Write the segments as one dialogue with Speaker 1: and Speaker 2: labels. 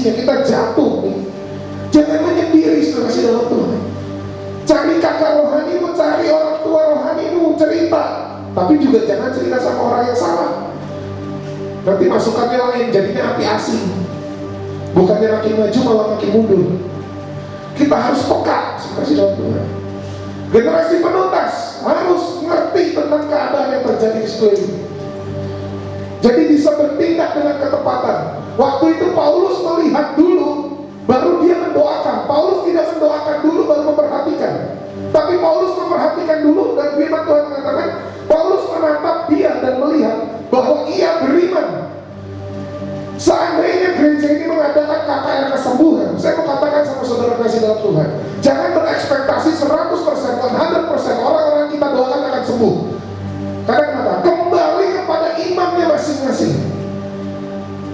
Speaker 1: kondisinya kita jatuh nih, jangan menyendiri saudara kasih dalam Tuhan. Cari kakak rohanimu, cari orang tua rohanimu, cerita. Tapi juga jangan cerita sama orang yang salah. Nanti masukannya lain, jadinya api asing. Bukannya makin maju malah makin mundur. Kita harus peka saudara kasih dalam Tuhan. Generasi penutas harus ngerti tentang keadaan yang terjadi di sekeliling. Jadi bisa bertindak dengan ketepatan. Waktu itu Paulus melihat dulu, baru dia mendoakan. Paulus tidak mendoakan dulu, baru memperhatikan. Tapi Paulus memperhatikan dulu, dan firman Tuhan mengatakan, Paulus menatap dia dan melihat bahwa ia beriman. Seandainya gereja ini mengadakan KKR kesembuhan, saya mau katakan sama saudara kasih dalam Tuhan, jangan berekspektasi 100%, 100% orang-orang kita doakan akan sembuh. Karena kenapa? Kembali kepada imannya masing-masing.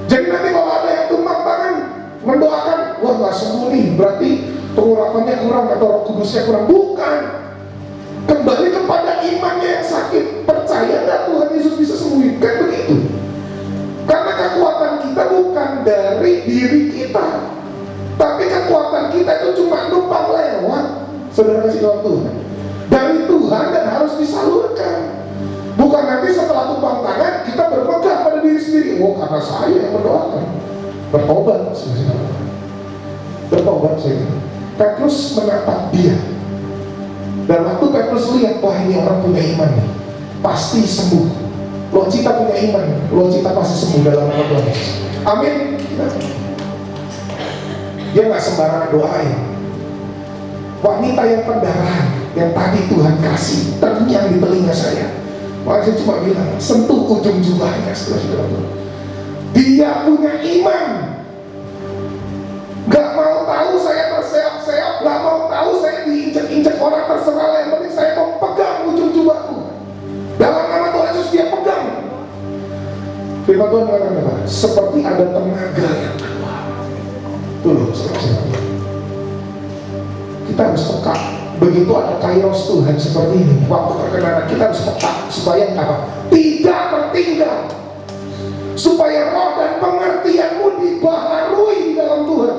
Speaker 1: Jadi nanti kalau ada yang tumpang tangan mendoakan, wah gak sembuh nih, berarti pengurapannya kurang atau Roh Kudusnya kurang. Bukan. Kembali kepada imannya yang sakit. Percaya gak Tuhan Yesus bisa sembuhkan? Begitu. Karena kekuatan kita bukan dari diri kita, tapi kekuatan kita itu cuma numpang lewat saudara kasih dalam Tuhan, dari Tuhan, dan harus disalurkan. Bukan nanti setelah tumpang tangan kita berpegang pada diri sendiri. Oh, karena saya yang mendoakan. Bertobat, bertobat saya. Petrus menatap dia, dan waktu Petrus lihat, wah ini orang punya iman nih, pasti sembuh. Lo cita punya iman, lo cita pasti sembuh dalam nama Tuhan Yesus. Amin. Dia nggak sembarangan doain. Wanita yang pendarahan yang tadi Tuhan kasih terngiang di telinga saya. Makanya saya cuma bilang, sentuh ujung jubahnya, saudara-saudara. Dia punya iman. Gak mau tahu saya terseok-seok, gak mau tahu saya diinjak-injak orang, terserah. Yang penting saya mau pegang ujung jubahku. Dalam nama Tuhan Yesus dia pegang. Firman Tuhan mengatakan apa? Seperti ada tenaga yang keluar. Tuh loh, saudara-saudara. Kita harus peka. Begitu ada kairos Tuhan seperti ini, waktu perkenanan kita harus peka supaya apa? Tidak tertinggal, supaya roh dan pengertianmu dibaharui di dalam Tuhan.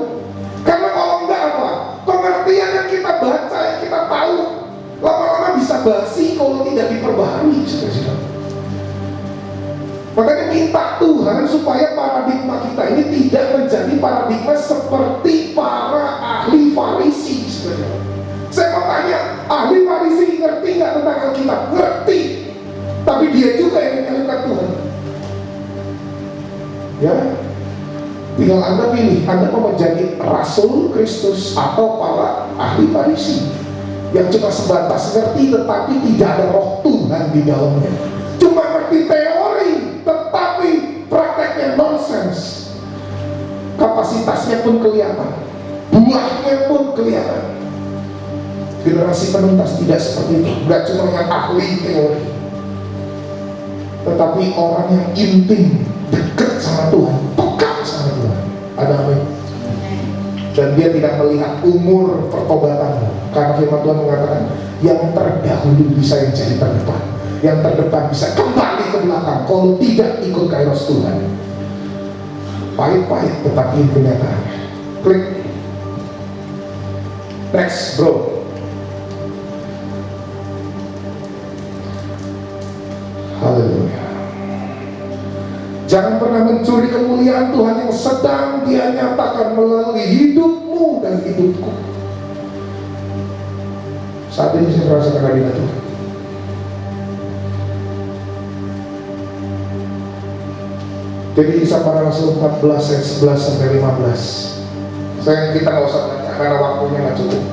Speaker 1: Karena kalau enggak apa? Pengertian yang kita baca, yang kita tahu, lama-lama bisa basi kalau tidak diperbaharui. Makanya minta Tuhan supaya paradigma kita ini tidak menjadi paradigma seperti para ahli Farisi. Saya mau tanya, ahli Farisi ngerti nggak tentang Alkitab? Ngerti, tapi dia juga yang menyalahkan Tuhan. Ya, tinggal Anda pilih, Anda mau menjadi Rasul Kristus atau para ahli Farisi yang cuma sebatas ngerti tetapi tidak ada roh Tuhan di dalamnya. Cuma ngerti teori tetapi prakteknya nonsens. Kapasitasnya pun kelihatan, buahnya pun kelihatan. Generasi penuntas tidak seperti itu. Gak cuma yang ahli teori, tetapi orang yang intim, dekat sama Tuhan, peka sama Tuhan. Ada apa? Dan dia tidak melihat umur pertobatanmu. Karena firman Tuhan mengatakan, yang terdahulu bisa yang jadi terdepan, yang terdepan bisa kembali ke belakang kalau tidak ikut kairos Tuhan. Pahit-pahit tetapi kenyataan. Klik. Next bro. Haleluya. Jangan pernah mencuri kemuliaan Tuhan yang sedang Dia nyatakan melalui hidupmu dan hidupku. Saat ini saya merasakan hadirat Tuhan. Jadi Kisah Para Rasul 14 ayat 11 sampai 15. Kita nggak usah tanya karena waktunya nggak cukup.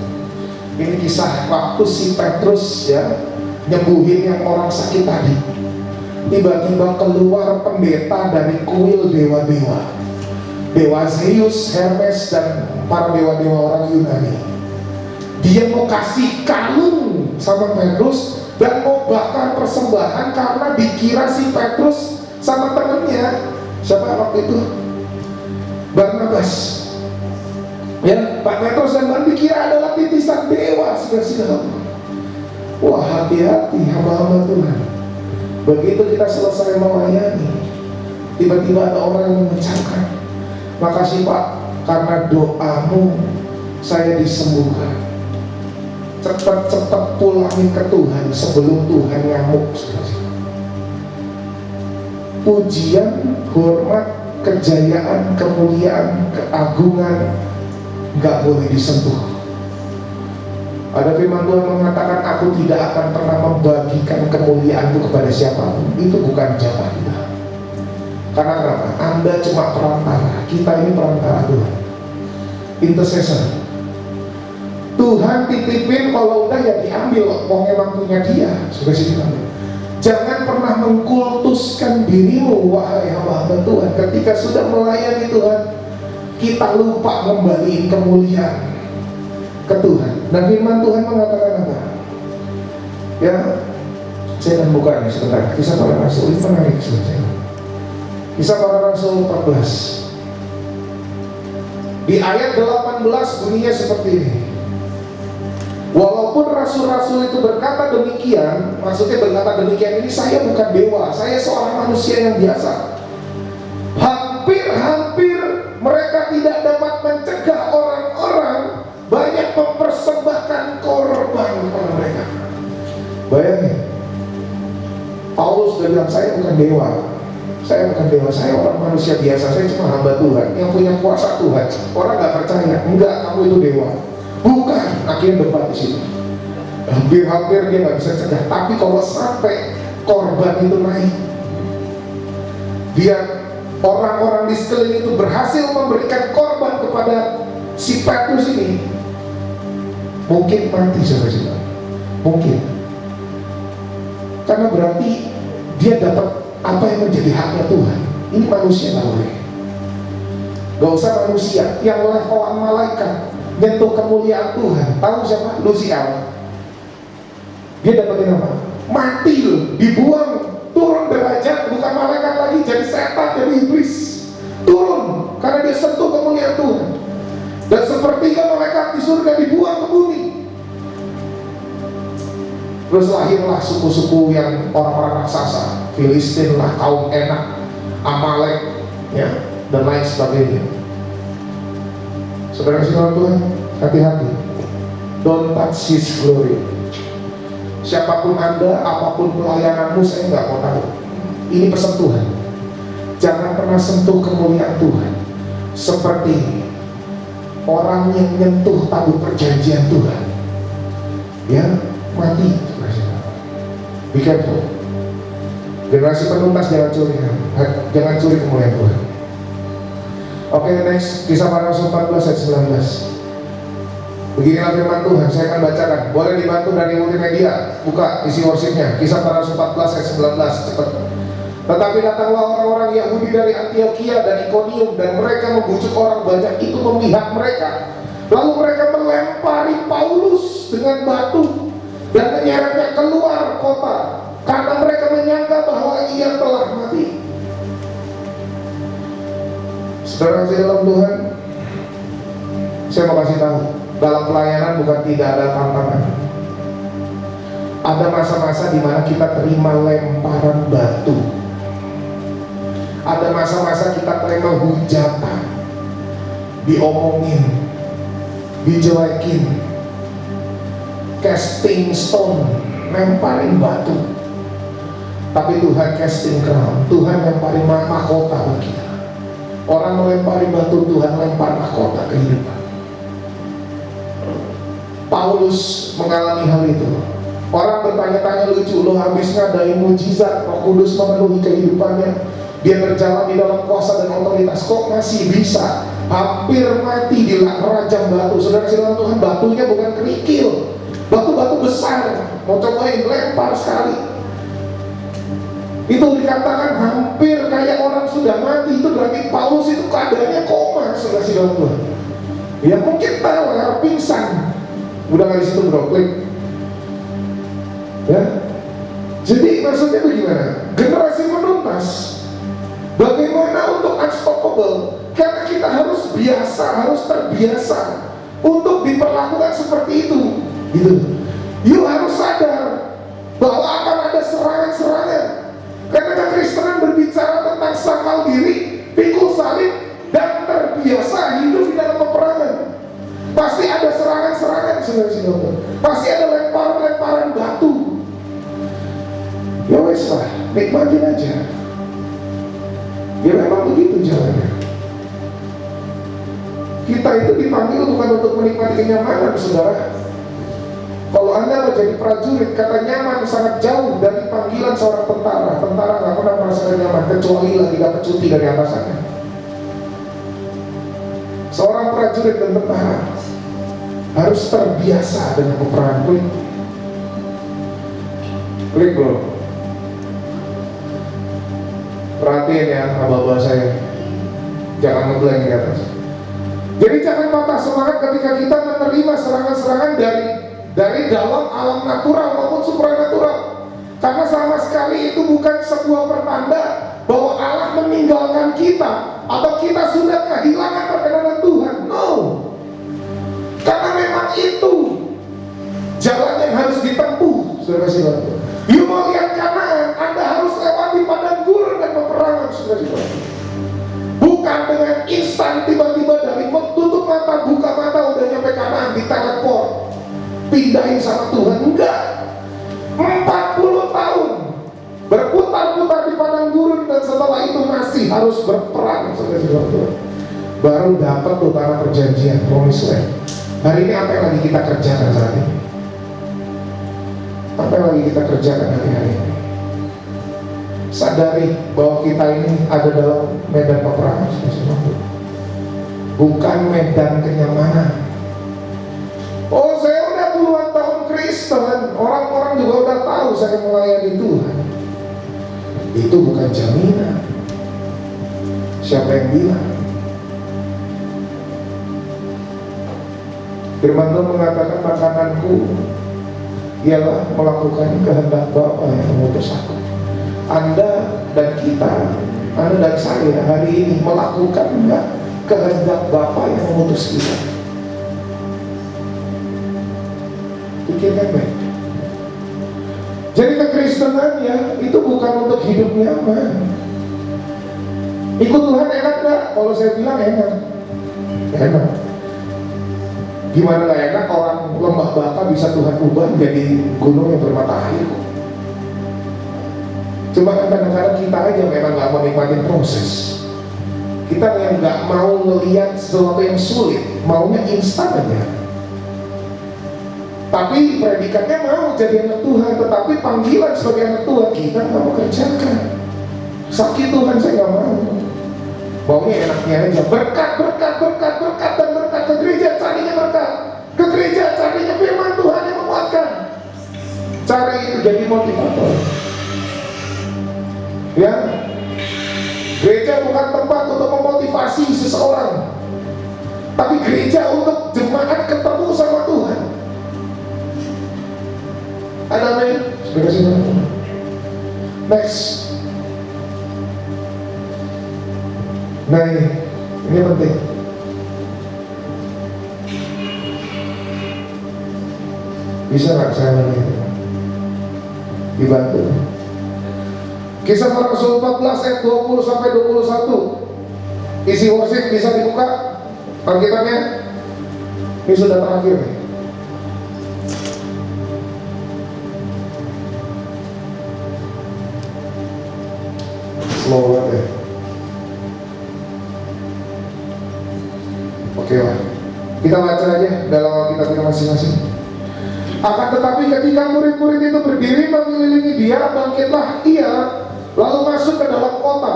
Speaker 1: Ini kisah waktu si Petrus ya nyembuhin yang orang sakit tadi. Tiba-tiba keluar pendeta dari kuil dewa-dewa, dewa Zeus, Hermes, dan para dewa-dewa orang Yunani. Dia mau kasih kalung sama Petrus dan mau bakar persembahan karena dikira si Petrus sama temennya, siapa waktu itu? Barnabas. Ya, Pak Petrus dan Barnabas dikira adalah titisan dewa, saudara-saudara. Wah, hati-hati hamba-hamba Tuhan. Begitu kita selesai melayani, tiba-tiba ada orang yang mengucapkan, makasih Pak, karena doamu saya disembuhkan. Cepat-cepat pulangin ke Tuhan sebelum Tuhan ngamuk. Pujian, hormat, kejayaan, kemuliaan, keagungan nggak boleh disentuh. Ada firman Tuhan mengatakan, aku tidak akan pernah membagikan kemuliaanku kepada siapapun. Itu bukan jatah kita. Karena kenapa? Anda cuma perantara, kita ini perantara Tuhan, intercessor. Tuhan titipin, kalau udah ya diambil, wong emang punya dia. Sudah sini ambil. Jangan pernah mengkultuskan dirimu, wahai hamba Tuhan. Ketika sudah melayani Tuhan, kita lupa kembaliin kemuliaan ke Tuhan. Dan firman Tuhan mengatakan apa? Ya, saya akan buka ini sebentar. Kisah Para Rasul ini menarik sebenarnya. Kisah Para Rasul 14. Di ayat 18 bunyinya seperti ini. Walaupun rasul-rasul itu berkata demikian, maksudnya berkata demikian ini, saya bukan dewa, saya seorang manusia yang biasa. Hampir-hampir mereka tidak dapat mencegah orang-orang banyak mempersembahkan korban kepada mereka. Bayangin, Paulus sudah bilang, saya bukan dewa, saya orang manusia biasa, saya cuma hamba Tuhan yang punya kuasa Tuhan. Orang gak percaya, enggak, kamu itu dewa. Bukan, akhirnya debat di situ. Hampir-hampir dia nggak bisa cegah. Tapi kalau sampai korban itu naik, dia orang-orang di sekeliling itu berhasil memberikan korban kepada si Petrus ini, mungkin mati saudara-saudara. Mungkin, karena berarti dia dapat apa yang menjadi haknya Tuhan. Ini manusia nggak boleh. Gak usah manusia, yang levelan malaikat bentuk kemuliaan Tuhan. Tahu siapa? Lucifer. Dia dapetin apa? Mati loh, dibuang, turun derajat, bukan malaikat lagi, jadi setan, jadi iblis. Turun, karena dia sentuh kemuliaan Tuhan. Dan sepertiga malaikat di surga dibuang ke bumi. Terus lahirlah suku-suku yang orang-orang raksasa, Filistin lah, kaum Enak, Amalek, ya, dan lain sebagainya. Saudara kasih Tuhan, hati-hati. Don't touch His glory. Siapapun Anda, apapun pelayananmu, saya nggak mau tahu. Ini pesan Tuhan. Jangan pernah sentuh kemuliaan Tuhan seperti orang yang menyentuh tabut perjanjian Tuhan. Ya, mati. Be careful. Generasi penuntas jangan curi kemuliaan Tuhan. Oke, next, Kisah Para Rasul 14 ayat 19. Beginilah firman Tuhan, saya akan bacakan. Boleh dibantu dari multimedia, buka isi worshipnya. Kisah Para Rasul 14 ayat 19, cepat. Tetapi datanglah orang-orang Yahudi dari Antioquia dan Ikonium, dan mereka membujuk orang banyak itu memihak mereka. Lalu mereka melempari Paulus dengan batu dan menyeretnya keluar kota, karena mereka menyangka bahwa ia telah mati. Saudara kasih dalam Tuhan, saya mau kasih tahu, dalam pelayanan bukan tidak ada tantangan. Ada masa-masa di mana kita terima lemparan batu. Ada masa-masa kita terima hujatan, diomongin, dijelekin, casting stone, lemparin batu. Tapi Tuhan casting crown, Tuhan lemparin mahkota bagi kita. Orang melempari batu, Tuhan lempar mahkota kehidupan. Paulus mengalami hal itu. Orang bertanya-tanya lucu, loh habis ngadain mujizat, Roh Kudus memenuhi kehidupannya, dia berjalan di dalam kuasa dan otoritas, kok masih bisa hampir mati di rajam batu. Saudara dalam Tuhan, batunya bukan kerikil, batu-batu besar, mau cobain lempar sekali. Itu dikatakan hampir kayak orang sudah mati. Itu berarti Paulus itu keadaannya koma, saudara dalam Tuhan. Ya mungkin teler, pingsan. Udah nggak di situ bro, klik. Ya. Jadi maksudnya bagaimana? Generasi menuntas. Bagaimana untuk unstoppable? Karena kita harus terbiasa untuk diperlakukan seperti itu. Gitu. You harus sadar bahwa akan ada serangan-serangan. Karena kekristenan berbicara tentang sakal diri, pikul salib, dan terbiasa hidup di Pasti ada serangan-serangan, saudara-saudara. Pasti ada lemparan-lemparan batu. Ya wes lah, nikmatin aja. Ya memang begitu jalannya. Kita itu dipanggil bukan untuk menikmati kenyamanan, saudara. Kalau Anda menjadi prajurit, kata nyaman sangat jauh dari panggilan seorang tentara. Tentara nggak pernah merasakan nyaman kecuali lagi dapat cuti dari atasannya. Seorang prajurit dan tentara harus terbiasa dengan peperangan klik. Klik bro. Perhatiin ya abah-abah saya, jangan ngeblank di atas. Jadi jangan patah semangat ketika kita menerima serangan-serangan dari dalam alam natural maupun supranatural. Karena sama sekali itu bukan sebuah pertanda bahwa Allah meninggalkan kita atau kita sudah kehilangan perkenanan Tuhan. No. Karena memang itu jalan yang harus ditempuh, saudara-saudara. You mau lihat Kanaan, Anda harus lewati padang gurun dan peperangan, saudara-saudara. Bukan dengan instan tiba-tiba dari tutup mata, buka mata udah nyampe Kanaan, diteleport, pindahin sama Tuhan. Enggak. 40 tahun berputar-putar di padang gurun dan setelah itu masih harus berperang, saudara-saudara. Baru dapat tuh tanah perjanjian, promised land. Hari ini apa yang lagi kita kerjakan saat ini? Apa yang lagi kita kerjakan hari-hari ini? Sadari bahwa kita ini ada dalam medan peperangan, bukan medan kenyamanan. Oh, saya udah puluhan tahun Kristen, orang-orang juga udah tahu saya melayani Tuhan. Itu bukan jaminan. Siapa yang bilang? Firman Tuhan mengatakan makananku ialah melakukan kehendak Bapa yang mengutus aku. Anda dan kita, Anda dan saya hari ini melakukan enggak kehendak Bapa yang mengutus kita? Pikirkan baik. Jadi kekristenan ya itu bukan untuk hidup nyaman. Ikut Tuhan enak gak? Kalau saya bilang enak. Enak. Gimana gak enak orang lembah Baka bisa Tuhan ubah jadi gunung yang bermata air. Cuma kadang-kadang kita aja memang gak mau nikmatin proses. Kita yang gak mau ngelihat sesuatu yang sulit, maunya instan aja. Tapi predikannya mau jadi anak Tuhan, tetapi panggilan sebagai anak Tuhan kita gak mau kerjakan. Sakit Tuhan saya gak mau. Maunya enaknya aja, berkat dan berkat ke gereja, carinya berkat. Ke gereja carinya firman Tuhan yang menguatkan. Cari itu jadi motivator. Ya, gereja bukan tempat untuk memotivasi seseorang, tapi gereja untuk jemaat ketemu sama Tuhan. Ada amin? Next. Nah ini penting. Bisa nggak saya lagi dibantu? Kisah Para Rasul 14 ayat 20 sampai 21. Isi worship bisa dibuka Alkitabnya. Ini sudah terakhir nih. Slow banget ya. Oke lah, kita baca aja dalam Alkitabnya masing-masing. Akan tetapi ketika murid-murid itu berdiri mengelilingi dia, bangkitlah ia, lalu masuk ke dalam kota.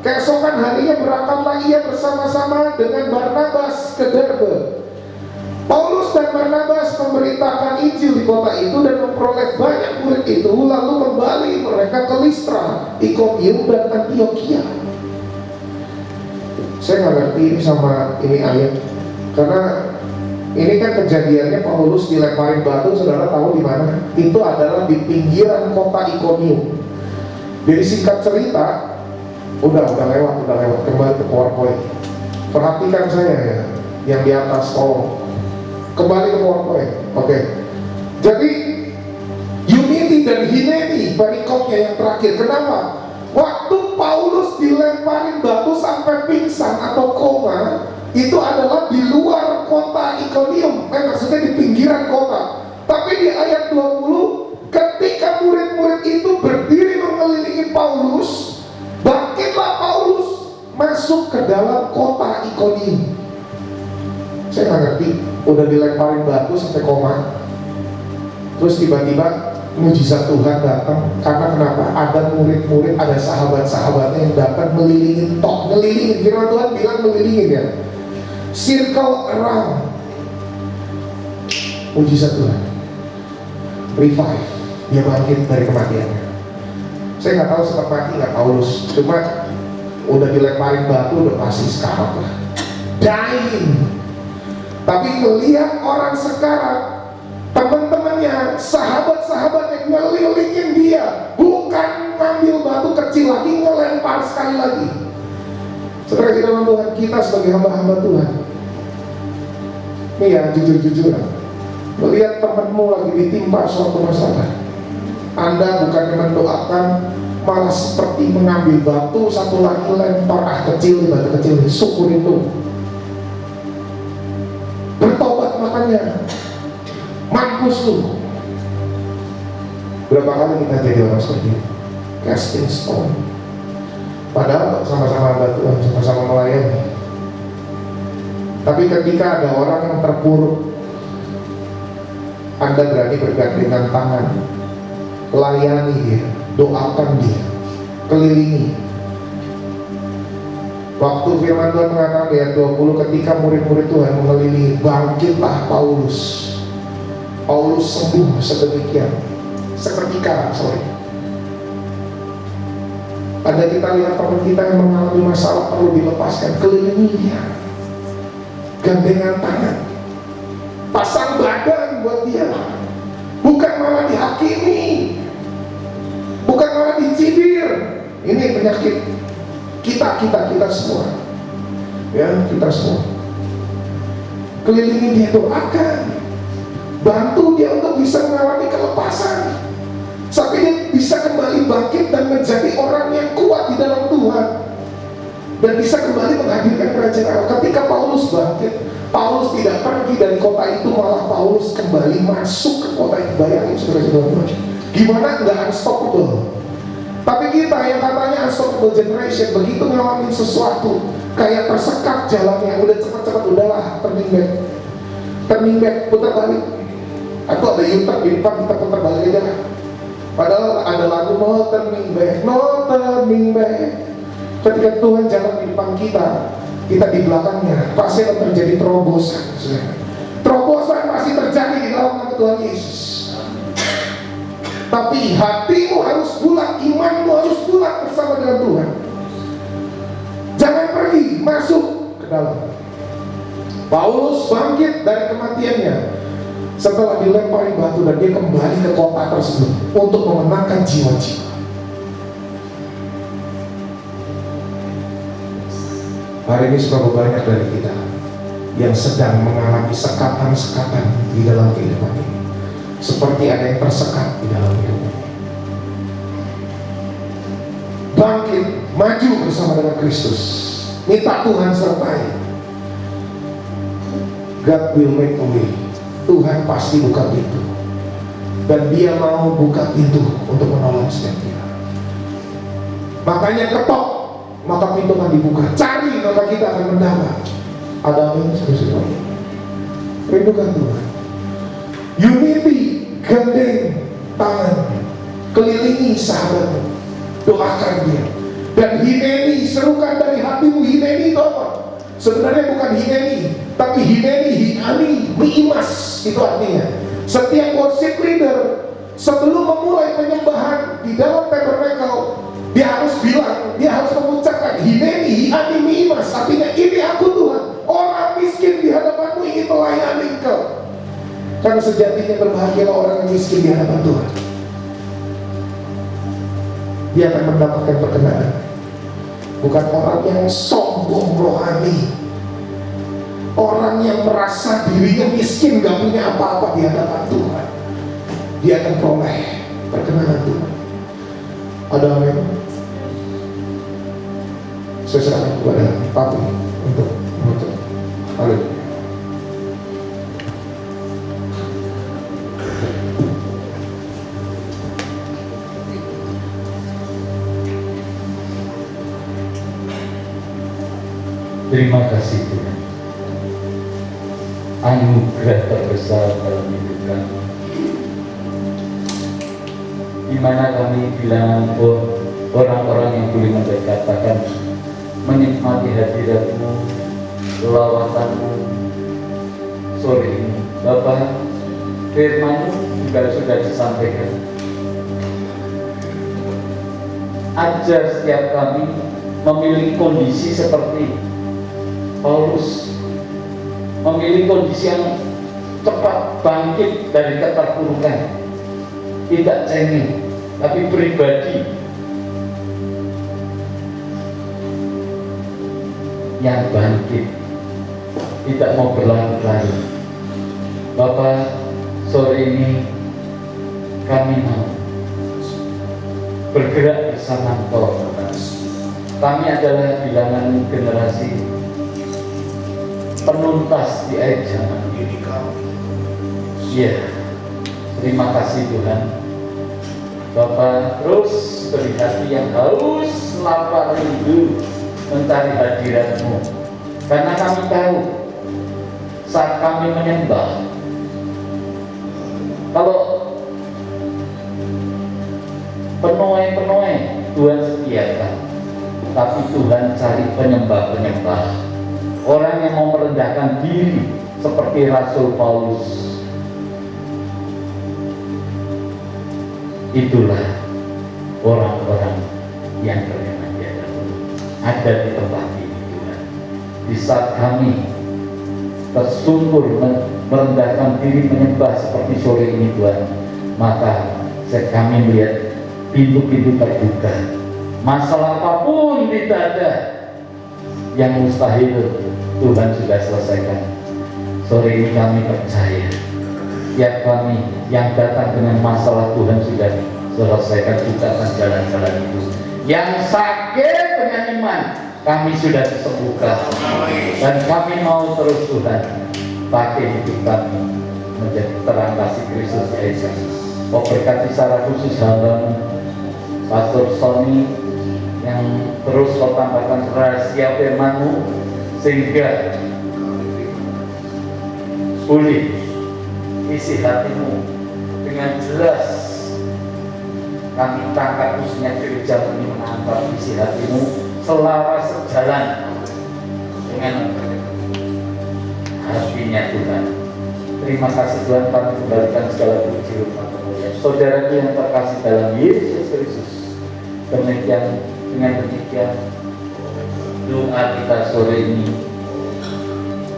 Speaker 1: Keesokan harinya berangkatlah ia bersama-sama dengan Barnabas ke Derbe. Paulus dan Barnabas memberitakan Injil di kota itu dan memperoleh banyak murid itu. Lalu kembali mereka ke Listra, Ikonium dan Antioquia. Saya nggak ngerti ini sama ini ayat, karena ini kan kejadiannya Paulus dilemparin batu, saudara tahu di mana? Itu adalah di pinggiran kota Ikonium. Jadi singkat cerita, udah lewat kembali ke PowerPoint. Perhatikan saya ya, yang di atas tolong kembali ke PowerPoint. Oke. Jadi unity dan hineni perikopnya yang terakhir. Kenapa? Waktu Paulus dilemparin batu sampai pingsan atau koma, itu adalah di luar kota Ikonium, maksudnya di pinggiran kota. Tapi di ayat 20, ketika murid-murid itu berdiri mengelilingi Paulus, bangkitlah Paulus masuk ke dalam kota Ikonium. Saya nggak ngerti, udah dilemparin batu sampai koma, terus tiba-tiba mujizat Tuhan datang. Karena kenapa? Ada murid-murid, ada sahabat-sahabatnya yang datang melilingin, firman Tuhan bilang melilingin ya, circle around. Mujizat Tuhan, revive, dia bangkit dari kematiannya. Saya nggak tahu sempat mati nggak Paulus, cuma udah dilemparin batu, udah pasti sekarat lah, dying. Tapi ngelihat orang sekarang, teman-temannya, sahabat-sahabatnya ngelilingin dia, bukan ngambil batu kecil lagi, ngelempar sekali lagi. Saudara di dalam Tuhan, kita sebagai hamba-hamba Tuhan, ini ya jujur-jujuran, melihat temanmu lagi ditimpa suatu masalah, Anda bukannya mendoakan, malah seperti mengambil batu satu lagi lempar, kecil, batu kecil, syukur itu. Bertobat makanya, mampus lu. Berapa kali kita jadi orang seperti itu, casting stone, padahal sama-sama hamba Tuhan, sama-sama melayani. Tapi ketika ada orang yang terpuruk, Anda berani bergandengan tangan, layani dia, doakan dia, kelilingi. Waktu firman Tuhan mengatakan di ayat 20, ketika murid-murid Tuhan mengelilingi, bangkitlah Paulus. Paulus sembuh sedemikian, seketika, Ada kita lihat teman kita yang mengalami masalah perlu dilepaskan, kelilingi dia, gandengan tangan, pasang badan buat dia, bukan malah dihakimi, bukan malah dicibir. Ini penyakit kita semua, ya, kita semua. Kelilingi dia, doakan, bantu dia untuk bisa mengalami kelepasan, sampai dia bisa kembali bangkit dan menjadi orang yang kuat di dalam Tuhan, dan bisa kembali menghadirkan kerajaan Allah. Ketika Paulus bangkit, Paulus tidak pergi dari kota itu, malah Paulus kembali masuk ke kota itu. Bayangin saudara-saudara, gimana nggak unstoppable. Tapi kita yang katanya unstoppable generation, begitu ngalamin sesuatu kayak tersekat jalannya, udah cepet-cepet, udahlah, turning back, putar balik, atau ada U-turn di depan, kita putar balik aja. Padahal ada lagu no turning back. Ketika Tuhan jalan di depan kita di belakangnya, pasti akan terjadi terobosan. Terobosan pasti terjadi di dalam nama Tuhan Yesus. Tapi hatimu harus bulat, imanmu harus bulat bersama dengan Tuhan. Jangan pergi, masuk ke dalam. Paulus bangkit dari kematiannya setelah dilempari batu, dan dia kembali ke kota tersebut untuk memenangkan jiwa-jiwa. Hari ini seberapa banyak dari kita yang sedang mengalami sekatan-sekatan di dalam kehidupan ini, seperti ada yang tersekat di dalam hidup ini. Bangkit, maju bersama dengan Kristus, minta Tuhan sertai. God will make a way. Tuhan pasti buka pintu, dan Dia mau buka pintu untuk menolong setiap kita. Makanya ketok, maka pintu akan dibuka. Cari, maka kita akan mendapat. Ada amin, saudara-saudara. Rindukan Tuhan. Unity, gandeng tangan, kelilingi sahabatmu, doakan dia. Dan hineni, serukan dari hatimu. Hineni itu apa? Sebenarnya bukan hineni, tapi hineni, hiani, miimas. Itu artinya setiap worship leader sebelum memulai penyembahan di dalam tabernacle, dia harus bilang, dia harus mengucapkan hineni, hiani, miimas. Artinya ini aku Tuhan, orang miskin di hadapanmu, ingin melayani engkau. Karena sejatinya berbahagialah orang yang miskin di hadapan Tuhan. Dia akan mendapatkan perkenanan. Bukan orang yang sombong rohani, orang yang merasa dirinya miskin, gak punya apa-apa di hadapan Tuhan. Dia akan peroleh perkenanan Tuhan. Ada amin. Saya serahkan kepada Papi untuk menutup. Haleluya.
Speaker 2: Terima kasih Tuhan. Anugerah terbesar dalam hidup kami, di mana kami bilang orang-orang yang boleh mendekatkan menikmati hadirat-Mu, lawatanmu sore ini. Bapak, firman-Mu juga sudah disampaikan. Ajar setiap kami memiliki kondisi seperti Paulus, memiliki kondisi yang cepat bangkit dari keterpurukan, tidak cengeng, tapi pribadi yang bangkit, tidak mau berlarut-larut. Bapak, sore ini kami mau bergerak bersama Engkau. Kami adalah bilangan generasi penuntas di akhir zaman ini. Ya, terima kasih Tuhan. Bapak terus beri hati yang haus, lapar, rindu mencari hadirat-Mu. Karena kami tahu saat kami menyembah, kalau penuh-penuh Tuhan sediakan, tapi Tuhan cari penyembah-penyembah, orang yang mau merendahkan diri seperti Rasul Paulus. Itulah orang-orang yang beriman ada di tempat ini Tuhan. Di saat kami tersungkur merendahkan diri menyembah seperti sore ini Tuhan, maka kami melihat pintu-pintu terbuka. Masalah apapun tidak ada yang mustahil, Tuhan sudah selesaikan. Sore ini kami percaya, tiap kami yang datang dengan masalah Tuhan sudah selesaikan, bukakan jalan-jalan itu. Yang sakit dengan iman, kami sudah disembuhkan. Dan kami mau terus Tuhan pakai hidup kami menjadi terang kasih Kristus Yesus. Mau berkati secara khusus hamba Pastor Sony yang terus kau tambahkan rahasia firman-Mu, sehingga boleh isi hatimu dengan jelas. Kami tangkap khususnya gereja ini menangkap isi hatimu selaras sejalan dengan hatinya Tuhan. Terima kasih Tuhan, kami kembalikan segala puji hormat kemuliaan. Saudaraku yang terkasih dalam Yesus Kristus, demikian dengan demikian doa kita sore ini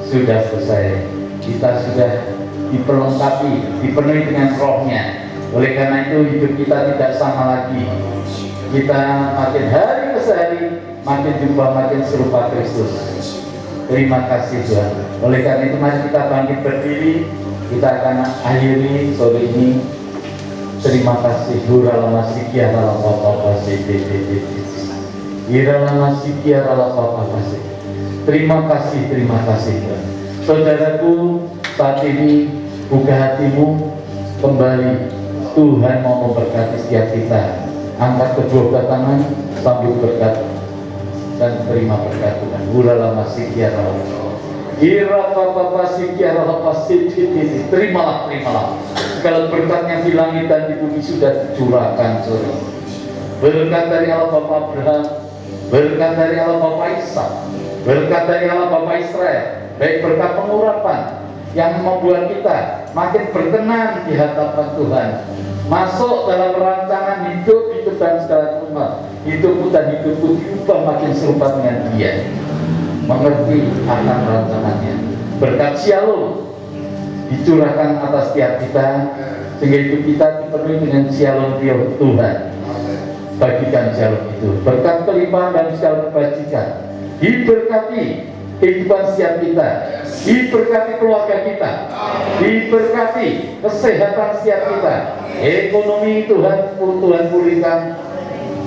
Speaker 2: sudah selesai. Kita sudah diperlengkapi, dipenuhi dengan rohnya. Oleh karena itu hidup kita tidak sama lagi. Kita makin hari ke hari makin jumpa, makin serupa Kristus. Terima kasih Tuhan. Oleh karena itu mari kita bangkit berdiri. Kita akan akhiri sore ini. Terima kasih. Terima kasih Tuhan. Saudaraku, saat ini buka hatimu kembali. Tuhan mau memberkati setiap kita. Angkat kedua tangan sambil berkat dan terima berkat Tuhan. Terimalah. Segala berkatnya di langit dan di bumi sudah dicurahkan sore. Berkat dari Allah Bapa Abraham, berkat dari Allah Bapa Ishak, berkat dari Allah Bapa Israel, baik berkat pengurapan yang membuat kita makin berkenan di hadapan Tuhan, masuk dalam rancangan hidup dan segala umat, hidupmu dan hidupku diubah makin serupa dengan Dia, mengerti akan rancangannya. Berkat Shalom dicurahkan atas setiap kita, sehingga hidup kita dipenuhi dengan Shalom Tuhan. Bagikan Shalom itu, berkat kelimpahan dan segala kebajikan, diberkati kehidupan setiap kita, diberkati keluarga kita, diberkati kesehatan setiap kita, ekonomi Tuhan pulihkan,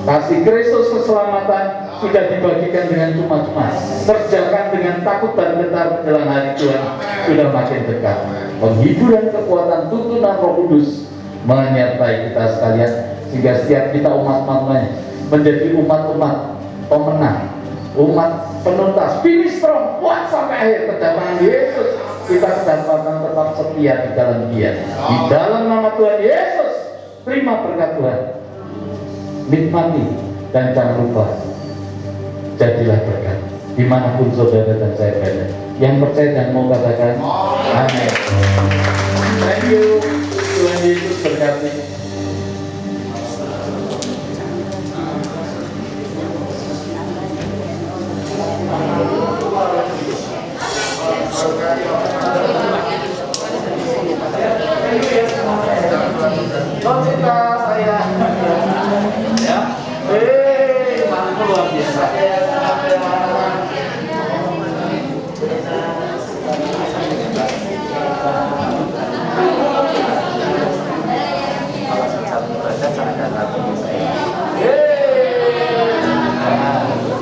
Speaker 2: kasih Kristus keselamatan sudah dibagikan dengan cuma-cuma, kerjakan dengan takut dan gentar menjelang hari Tuhan sudah makin dekat. Penghiburan kekuatan tuntunan Roh Kudus menyertai kita sekalian, sehingga setiap kita umat-umatnya menjadi umat-umat pemenang, umat penuntas, finish strong, kuat sampai akhir kedatangan Yesus. Kita kedapatan tetap setia di dalam Dia. Di dalam nama Tuhan Yesus, terima berkat Tuhan. Nikmati dan jangan lupa, jadilah berkat dimanapun saudara dan saya berada. Yang percaya dan mau katakan amin. Thank you. Tuhan Yesus berkati. Cinta saya ya, mantap luar biasa.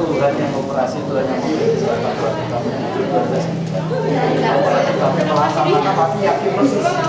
Speaker 2: Tuhan yang operasi, Tuhan yang operasi, kami melaksanakan, tapi yakin persis.